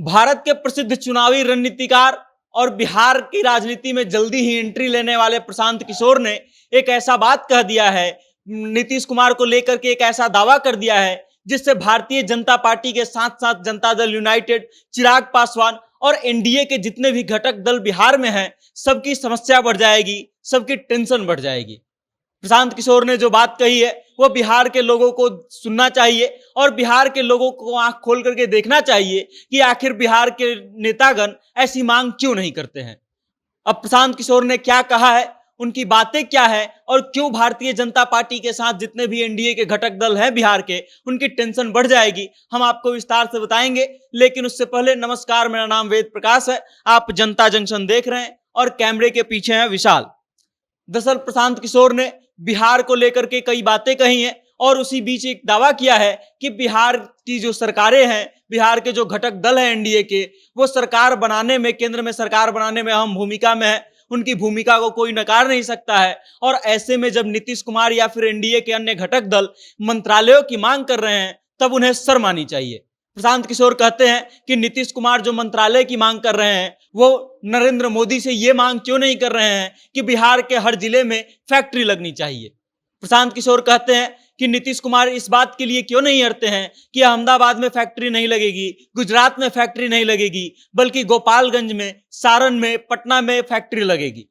भारत के प्रसिद्ध चुनावी रणनीतिकार और बिहार की राजनीति में जल्दी ही एंट्री लेने वाले प्रशांत किशोर ने एक ऐसा बात कह दिया है, नीतीश कुमार को लेकर के एक ऐसा दावा कर दिया है जिससे भारतीय जनता पार्टी के साथ साथ जनता दल यूनाइटेड, चिराग पासवान और एनडीए के जितने भी घटक दल बिहार में हैं, सबकी समस्या बढ़ जाएगी, सबकी टेंशन बढ़ जाएगी। प्रशांत किशोर ने जो बात कही है वो बिहार के लोगों को सुनना चाहिए और बिहार के लोगों को आंख खोल करके देखना चाहिए कि आखिर बिहार के नेतागण ऐसी मांग क्यों नहीं करते हैं। अब प्रशांत किशोर ने क्या कहा है, उनकी बातें क्या है और क्यों भारतीय जनता पार्टी के साथ जितने भी एनडीए के घटक दल हैं बिहार के, उनकी टेंशन बढ़ जाएगी, हम आपको विस्तार से बताएंगे। लेकिन उससे पहले नमस्कार, मेरा नाम वेद प्रकाश है, आप जनता जंक्शन देख रहे हैं और कैमरे के पीछे हैं विशाल। दरअसल प्रशांत किशोर ने बिहार को लेकर के कई बातें कही हैं और उसी बीच एक दावा किया है कि बिहार की जो सरकारें हैं, बिहार के जो घटक दल हैं एनडीए के, वो सरकार बनाने में, केंद्र में सरकार बनाने में अहम भूमिका में है, उनकी भूमिका को कोई नकार नहीं सकता है। और ऐसे में जब नीतीश कुमार या फिर एनडीए के अन्य घटक दल मंत्रालयों की मांग कर रहे हैं तब उन्हें शर्म आनी चाहिए। प्रशांत किशोर कहते हैं कि नीतीश कुमार जो मंत्रालय की मांग कर रहे हैं वो नरेंद्र मोदी से ये मांग क्यों नहीं कर रहे हैं कि बिहार के हर जिले में फैक्ट्री लगनी चाहिए। प्रशांत किशोर कहते हैं कि नीतीश कुमार इस बात के लिए क्यों नहीं अड़ते हैं कि अहमदाबाद में फैक्ट्री नहीं लगेगी, गुजरात में फैक्ट्री नहीं लगेगी, बल्कि गोपालगंज में, सारण में, पटना में फैक्ट्री लगेगी।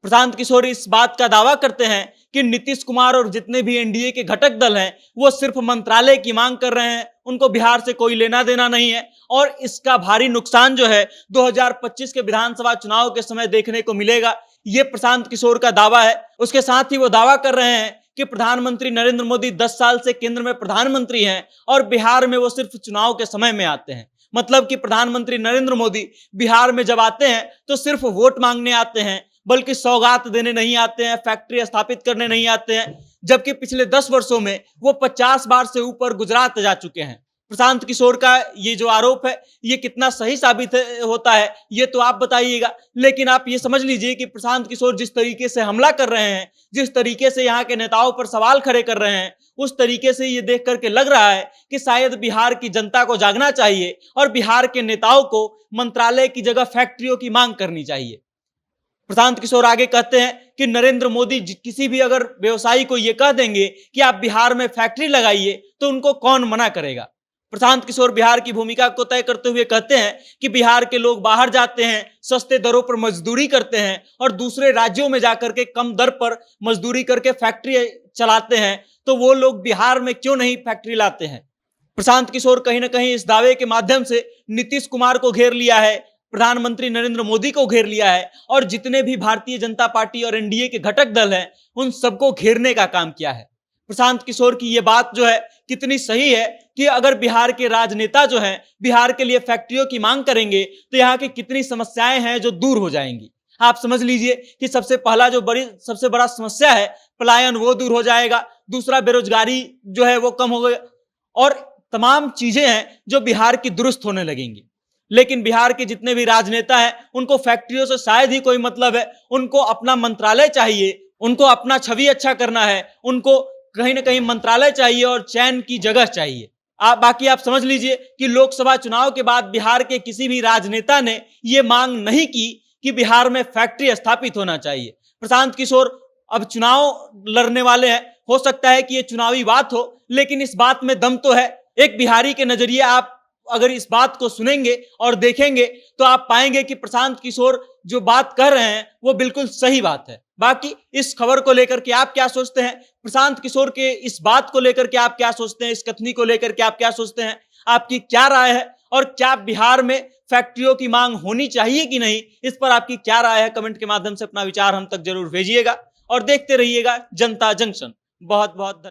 प्रशांत किशोर इस बात का दावा करते हैं कि नीतीश कुमार और जितने भी एनडीए के घटक दल हैं वो सिर्फ मंत्रालय की मांग कर रहे हैं, उनको बिहार से कोई लेना देना नहीं है और इसका भारी नुकसान जो है 2025 के विधानसभा चुनाव के समय देखने को मिलेगा। ये प्रशांत किशोर का दावा है। उसके साथ ही वो दावा कर रहे हैं कि प्रधानमंत्री नरेंद्र मोदी 10 साल से केंद्र में प्रधानमंत्री हैं और बिहार में वो सिर्फ चुनाव के समय में आते हैं। मतलब कि प्रधानमंत्री नरेंद्र मोदी बिहार में जब आते हैं तो सिर्फ वोट मांगने आते हैं, बल्कि सौगात देने नहीं आते हैं, फैक्ट्री स्थापित करने नहीं आते हैं। जबकि पिछले 10 वर्षों में वो 50 बार से ऊपर गुजरात जा चुके हैं। प्रशांत किशोर का ये जो आरोप है ये कितना सही साबित होता है ये तो आप बताइएगा। लेकिन आप ये समझ लीजिए कि प्रशांत किशोर जिस तरीके से हमला कर रहे हैं, जिस तरीके से यहाँ के नेताओं पर सवाल खड़े कर रहे हैं, उस तरीके से ये देख करके लग रहा है कि शायद बिहार की जनता को जागना चाहिए और बिहार के नेताओं को मंत्रालय की जगह फैक्ट्रियों की मांग करनी चाहिए। प्रशांत किशोर आगे कहते हैं कि नरेंद्र मोदी किसी भी अगर व्यवसायी को यह कह देंगे कि आप बिहार में फैक्ट्री लगाइए तो उनको कौन मना करेगा। प्रशांत किशोर बिहार की भूमिका को तय करते हुए कहते हैं कि बिहार के लोग बाहर जाते हैं, सस्ते दरों पर मजदूरी करते हैं और दूसरे राज्यों में जाकर के कम दर पर मजदूरी करके फैक्ट्री चलाते हैं, तो वो लोग बिहार में क्यों नहीं फैक्ट्री लाते हैं। प्रशांत किशोर कहीं ना कहीं इस दावे के माध्यम से नीतीश कुमार को घेर लिया है, प्रधानमंत्री नरेंद्र मोदी को घेर लिया है और जितने भी भारतीय जनता पार्टी और एनडीए के घटक दल हैं उन सबको घेरने का काम किया है। प्रशांत किशोर की यह बात जो है कितनी सही है कि अगर बिहार के राजनेता जो हैं बिहार के लिए फैक्ट्रियों की मांग करेंगे तो यहाँ की कितनी समस्याएं हैं जो दूर हो जाएंगी। आप समझ लीजिए कि सबसे बड़ा समस्या है पलायन, वो दूर हो जाएगा। दूसरा, बेरोजगारी जो है वो कम हो गई और तमाम चीजें हैं जो बिहार की दुरुस्त होने लगेंगी। लेकिन बिहार के जितने भी राजनेता हैं उनको फैक्ट्रियों से शायद ही कोई मतलब है, उनको अपना मंत्रालय चाहिए, उनको अपना छवि अच्छा करना है, उनको कहीं ना कहीं मंत्रालय चाहिए और चैन की जगह चाहिए। बाकी आप समझ लीजिए कि लोकसभा चुनाव के बाद बिहार के किसी भी राजनेता ने यह मांग नहीं की कि बिहार में फैक्ट्री स्थापित होना चाहिए। प्रशांत किशोर अब चुनाव लड़ने वाले हैं, हो सकता है कि यह चुनावी बात हो, लेकिन इस बात में दम तो है। एक बिहारी के नजरिए आप अगर इस बात को सुनेंगे और देखेंगे तो आप पाएंगे कि प्रशांत किशोर जो बात कह रहे हैं वो बिल्कुल सही बात है। बाकी इस खबर को लेकर के आप क्या सोचते हैं, प्रशांत किशोर के इस बात को लेकर के आप क्या सोचते हैं, इस कथनी को लेकर के आप क्या सोचते हैं, आपकी क्या राय है और क्या बिहार में फैक्ट्रियों की मांग होनी चाहिए कि नहीं, इस पर आपकी क्या राय है, कमेंट के माध्यम से अपना विचार हम तक जरूर भेजिएगा और देखते रहिएगा जनता जंक्शन। बहुत बहुत धन्यवाद।